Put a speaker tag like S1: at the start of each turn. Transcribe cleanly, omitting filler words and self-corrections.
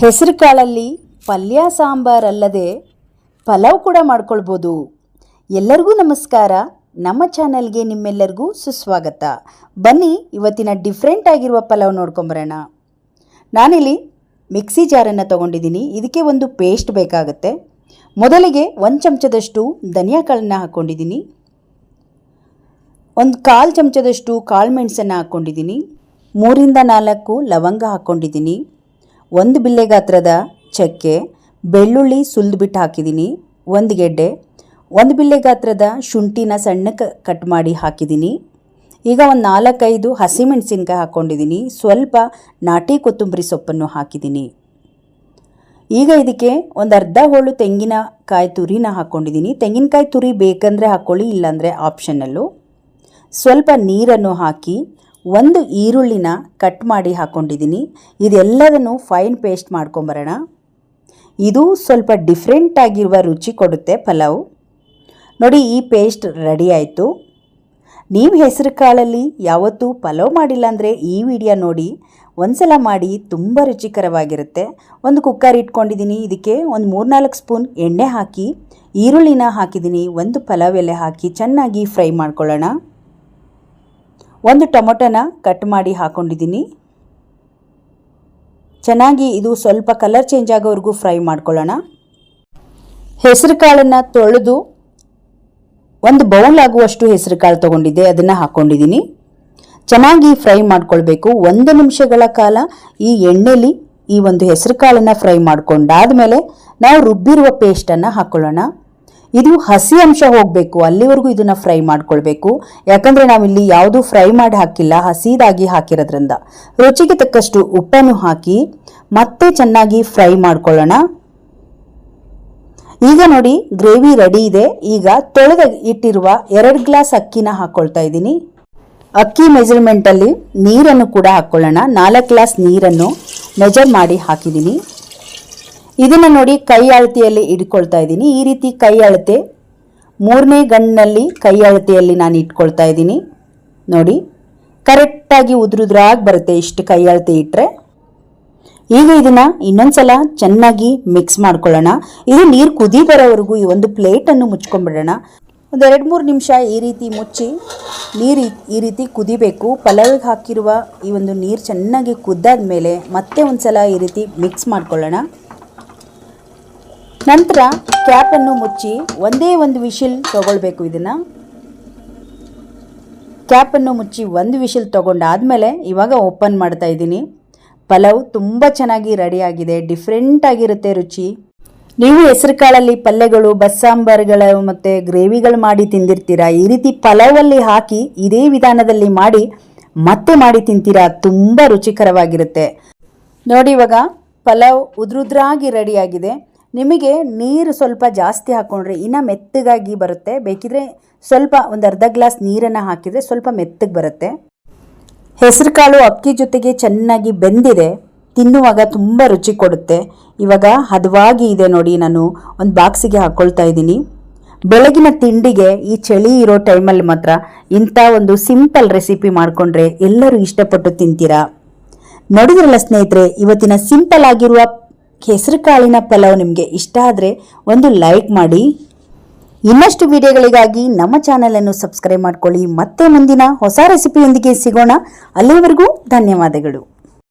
S1: ಹೆಸರು ಕಾಳಲ್ಲಿ ಪಲ್ಯ ಸಾಂಬಾರಲ್ಲದೆ ಪಲಾವ್ ಕೂಡ ಮಾಡ್ಕೊಳ್ಬೋದು. ಎಲ್ಲರಿಗೂ ನಮಸ್ಕಾರ. ನಮ್ಮ ಚಾನಲ್ಗೆ ನಿಮ್ಮೆಲ್ಲರಿಗೂ ಸುಸ್ವಾಗತ. ಬನ್ನಿ ಇವತ್ತಿನ ಡಿಫ್ರೆಂಟ್ ಆಗಿರುವ ಪಲಾವ್ ನೋಡ್ಕೊಂಬರೋಣ. ನಾನಿಲ್ಲಿ ಮಿಕ್ಸಿ ಜಾರನ್ನು ತೊಗೊಂಡಿದ್ದೀನಿ. ಇದಕ್ಕೆ ಒಂದು ಪೇಸ್ಟ್ ಬೇಕಾಗುತ್ತೆ. ಮೊದಲಿಗೆ 1 ಚಮಚದಷ್ಟು ಧನಿಯಾ ಕಾಳನ್ನು ಹಾಕ್ಕೊಂಡಿದ್ದೀನಿ. 1/4 ಚಮಚದಷ್ಟು ಕಾಳು ಮೆಣಸನ್ನು ಹಾಕ್ಕೊಂಡಿದ್ದೀನಿ. 3 ರಿಂದ 4 ಲವಂಗ ಹಾಕ್ಕೊಂಡಿದ್ದೀನಿ. 1 ಬಿಲ್ಲೆ ಗಾತ್ರದ ಚಕ್ಕೆ, ಬೆಳ್ಳುಳ್ಳಿ ಸುಲಿದ್ಬಿಟ್ಟು ಹಾಕಿದ್ದೀನಿ. 1 ಗೆಡ್ಡೆ, 1 ಬಿಲ್ಲೆ ಗಾತ್ರದ ಶುಂಠಿನ ಸಣ್ಣಕ್ಕೆ ಕಟ್ ಮಾಡಿ ಹಾಕಿದ್ದೀನಿ. ಈಗ ಒಂದು 4-5 ಹಸಿಮೆಣಸಿನ್ಕಾಯಿ ಹಾಕ್ಕೊಂಡಿದ್ದೀನಿ. ಸ್ವಲ್ಪ ನಾಟಿ ಕೊತ್ತಂಬರಿ ಸೊಪ್ಪನ್ನು ಹಾಕಿದ್ದೀನಿ. ಈಗ ಇದಕ್ಕೆ ಒಂದು ಅರ್ಧ ಹೋಳು ತೆಂಗಿನಕಾಯಿ ತುರಿನ ಹಾಕ್ಕೊಂಡಿದ್ದೀನಿ. ತೆಂಗಿನಕಾಯಿ ತುರಿ ಬೇಕಂದರೆ ಹಾಕ್ಕೊಳ್ಳಿ, ಇಲ್ಲಾಂದರೆ ಆಪ್ಷನಲ್ಲು. ಸ್ವಲ್ಪ ನೀರನ್ನು ಹಾಕಿ 1 ಈರುಳ್ಳಿನ ಕಟ್ ಮಾಡಿ ಹಾಕ್ಕೊಂಡಿದ್ದೀನಿ. ಇದೆಲ್ಲದನ್ನು ಫೈನ್ ಪೇಸ್ಟ್ ಮಾಡ್ಕೊಂಬರೋಣ. ಇದು ಸ್ವಲ್ಪ ಡಿಫ್ರೆಂಟ್ ಆಗಿರುವ ರುಚಿ ಕೊಡುತ್ತೆ ಪಲಾವ್. ನೋಡಿ, ಈ ಪೇಸ್ಟ್ ರೆಡಿ ಆಯಿತು. ನೀವು ಹೆಸರು ಕಾಳಲ್ಲಿ ಯಾವತ್ತೂ ಪಲಾವ್ ಮಾಡಿಲ್ಲ ಅಂದರೆ ಈ ವಿಡಿಯೋ ನೋಡಿ ಒಂದ್ಸಲ ಮಾಡಿ, ತುಂಬ ರುಚಿಕರವಾಗಿರುತ್ತೆ. ಒಂದು ಕುಕ್ಕರ್ ಇಟ್ಕೊಂಡಿದ್ದೀನಿ. ಇದಕ್ಕೆ ಒಂದು 3-4 ಸ್ಪೂನ್ ಎಣ್ಣೆ ಹಾಕಿ ಈರುಳ್ಳಿನ ಹಾಕಿದ್ದೀನಿ. 1 ಪಲಾವ್ ಎಲೆ ಹಾಕಿ ಚೆನ್ನಾಗಿ ಫ್ರೈ ಮಾಡ್ಕೊಳ್ಳೋಣ. 1 ಟೊಮೊಟೊನ ಕಟ್ ಮಾಡಿ ಹಾಕ್ಕೊಂಡಿದ್ದೀನಿ. ಚೆನ್ನಾಗಿ ಇದು ಸ್ವಲ್ಪ ಕಲರ್ ಚೇಂಜ್ ಆಗೋವರೆಗೂ ಫ್ರೈ ಮಾಡ್ಕೊಳ್ಳೋಣ. ಹೆಸರು ಕಾಳನ್ನು ತೊಳೆದು 1 ಬೌಲ್ ಆಗುವಷ್ಟು ಹೆಸರು ಕಾಳು ತೊಗೊಂಡಿದ್ದೆ, ಅದನ್ನು ಹಾಕ್ಕೊಂಡಿದ್ದೀನಿ. ಚೆನ್ನಾಗಿ ಫ್ರೈ ಮಾಡ್ಕೊಳ್ಬೇಕು. 1 ನಿಮಿಷಗಳ ಕಾಲ ಈ ಎಣ್ಣೆಲಿ ಈ ಒಂದು ಹೆಸರು ಕಾಳನ್ನು ಫ್ರೈ ಮಾಡ್ಕೊಂಡಾದ್ಮೇಲೆ ನಾವು ರುಬ್ಬಿರುವ ಪೇಸ್ಟನ್ನು ಹಾಕ್ಕೊಳ್ಳೋಣ. ಇದು ಹಸಿ ಅಂಶ ಹೋಗಬೇಕು, ಅಲ್ಲಿವರೆಗೂ ಇದನ್ನು ಫ್ರೈ ಮಾಡ್ಕೊಳ್ಬೇಕು. ಯಾಕಂದರೆ ನಾವಿಲ್ಲಿ ಯಾವುದು ಫ್ರೈ ಮಾಡಿ ಹಾಕಿಲ್ಲ, ಹಸಿದಾಗಿ ಹಾಕಿರೋದ್ರಿಂದ. ರುಚಿಗೆ ತಕ್ಕಷ್ಟು ಉಪ್ಪನ್ನು ಹಾಕಿ ಮತ್ತೆ ಚೆನ್ನಾಗಿ ಫ್ರೈ ಮಾಡ್ಕೊಳ್ಳೋಣ. ಈಗ ನೋಡಿ, ಗ್ರೇವಿ ರೆಡಿ ಇದೆ. ಈಗ ತೊಳೆದ ಇಟ್ಟಿರುವ 2 ಗ್ಲಾಸ್ ಅಕ್ಕಿನ ಹಾಕ್ಕೊಳ್ತಾ ಇದ್ದೀನಿ. ಅಕ್ಕಿ ಮೆಜರ್ಮೆಂಟಲ್ಲಿ ನೀರನ್ನು ಕೂಡ ಹಾಕ್ಕೊಳ್ಳೋಣ. 4 ಗ್ಲಾಸ್ ನೀರನ್ನು ಮೆಜರ್ ಮಾಡಿ ಹಾಕಿದ್ದೀನಿ. ಇದನ್ನು ನೋಡಿ, ಕೈ ಅಳತೆಯಲ್ಲಿ ಇಟ್ಕೊಳ್ತಾ ಇದ್ದೀನಿ. ಈ ರೀತಿ ಕೈ ಅಳತೆ 3ನೇ ಗಣ್ಣಿನಲ್ಲಿ ಕೈ ಅಳತೆಯಲ್ಲಿ ನಾನು ಇಟ್ಕೊಳ್ತಾ ಇದ್ದೀನಿ. ನೋಡಿ, ಕರೆಕ್ಟಾಗಿ ಉದುರುದ್ರಾಗಿ ಬರುತ್ತೆ ಇಷ್ಟು ಕೈ ಅಳತೆ ಇಟ್ಟರೆ. ಈಗ ಇದನ್ನು ಇನ್ನೊಂದ್ಸಲ ಚೆನ್ನಾಗಿ ಮಿಕ್ಸ್ ಮಾಡ್ಕೊಳ್ಳೋಣ. ಇದು ನೀರು ಕುದಿ ಬರೋವರೆಗೂ ಈ ಒಂದು ಪ್ಲೇಟನ್ನು ಮುಚ್ಕೊಂಡ್ಬಿಡೋಣ. ಒಂದು 2-3 ನಿಮಿಷ ಈ ರೀತಿ ಮುಚ್ಚಿ ನೀರು ಈ ರೀತಿ ಕುದಿಬೇಕು. ಪಲಾವಿಗೆ ಹಾಕಿರುವ ಈ ಒಂದು ನೀರು ಚೆನ್ನಾಗಿ ಕುದ್ದಾದ ಮೇಲೆ ಮತ್ತೆ ಒಂದ್ಸಲ ಈ ರೀತಿ ಮಿಕ್ಸ್ ಮಾಡ್ಕೊಳ್ಳೋಣ. ನಂತರ ಕ್ಯಾಪನ್ನು ಮುಚ್ಚಿ ಒಂದೇ ಒಂದು ವಿಶಿಲ್ ತಗೊಳ್ಬೇಕು. ಇದನ್ನು ಕ್ಯಾಪನ್ನು ಮುಚ್ಚಿ 1 ವಿಶಿಲ್ ತೊಗೊಂಡಾದ್ಮೇಲೆ ಇವಾಗ ಓಪನ್ ಮಾಡ್ತಾ ಇದ್ದೀನಿ. ಪಲಾವ್ ತುಂಬ ಚೆನ್ನಾಗಿ ರೆಡಿಯಾಗಿದೆ. ಡಿಫ್ರೆಂಟ್ ಆಗಿರುತ್ತೆ ರುಚಿ. ನೀವು ಹೆಸರು ಕಾಳಲ್ಲಿ ಪಲ್ಯಗಳು, ಬಸ್ಸಾಂಬಾರುಗಳು ಮತ್ತು ಗ್ರೇವಿಗಳು ಮಾಡಿ ತಿಂದಿರ್ತೀರಾ. ಈ ರೀತಿ ಪಲಾವಲ್ಲಿ ಹಾಕಿ ಇದೇ ವಿಧಾನದಲ್ಲಿ ಮತ್ತೆ ಮಾಡಿ ತಿಂತೀರಾ. ತುಂಬ ರುಚಿಕರವಾಗಿರುತ್ತೆ. ನೋಡಿ, ಇವಾಗ ಪಲಾವ್ ಉದ್ರುದ್ರಾಗಿ ರೆಡಿಯಾಗಿದೆ. ನಿಮಗೆ ನೀರು ಸ್ವಲ್ಪ ಜಾಸ್ತಿ ಹಾಕ್ಕೊಂಡ್ರೆ ಇನ್ನೂ ಮೆತ್ತಗಾಗಿ ಬರುತ್ತೆ. ಬೇಕಿದ್ರೆ ಸ್ವಲ್ಪ ಒಂದು ಅರ್ಧ ಗ್ಲಾಸ್ ನೀರನ್ನು ಹಾಕಿದರೆ ಸ್ವಲ್ಪ ಮೆತ್ತಗೆ ಬರುತ್ತೆ. ಹೆಸರು ಕಾಳು ಅಕ್ಕಿ ಜೊತೆಗೆ ಚೆನ್ನಾಗಿ ಬೆಂದಿದೆ. ತಿನ್ನುವಾಗ ತುಂಬ ರುಚಿ ಕೊಡುತ್ತೆ. ಇವಾಗ ಹದವಾಗಿ ಇದೆ ನೋಡಿ. ನಾನು ಒಂದು ಬಾಕ್ಸಿಗೆ ಹಾಕ್ಕೊಳ್ತಾ ಇದ್ದೀನಿ. ಬೆಳಗಿನ ತಿಂಡಿಗೆ ಈ ಚಳಿ ಇರೋ ಟೈಮಲ್ಲಿ ಮಾತ್ರ ಇಂಥ ಒಂದು ಸಿಂಪಲ್ ರೆಸಿಪಿ ಮಾಡಿಕೊಂಡ್ರೆ ಎಲ್ಲರೂ ಇಷ್ಟಪಟ್ಟು ತಿಂತೀರಾ. ನೋಡಿದ್ರಲ್ಲ ಸ್ನೇಹಿತರೆ, ಇವತ್ತಿನ ಸಿಂಪಲ್ ಆಗಿರುವ ಹೆಸರು ಕಾಳಿನ ಪಲಾವ್ ನಿಮಗೆ ಇಷ್ಟ ಆದರೆ ಒಂದು ಲೈಕ್ ಮಾಡಿ. ಇನ್ನಷ್ಟು ವಿಡಿಯೋಗಳಿಗಾಗಿ ನಮ್ಮ ಚಾನಲನ್ನು ಸಬ್ಸ್ಕ್ರೈಬ್ ಮಾಡ್ಕೊಳ್ಳಿ. ಮತ್ತೆ ಮುಂದಿನ ಹೊಸ ರೆಸಿಪಿಯೊಂದಿಗೆ ಸಿಗೋಣ. ಅಲ್ಲಿವರೆಗೂ ಧನ್ಯವಾದಗಳು.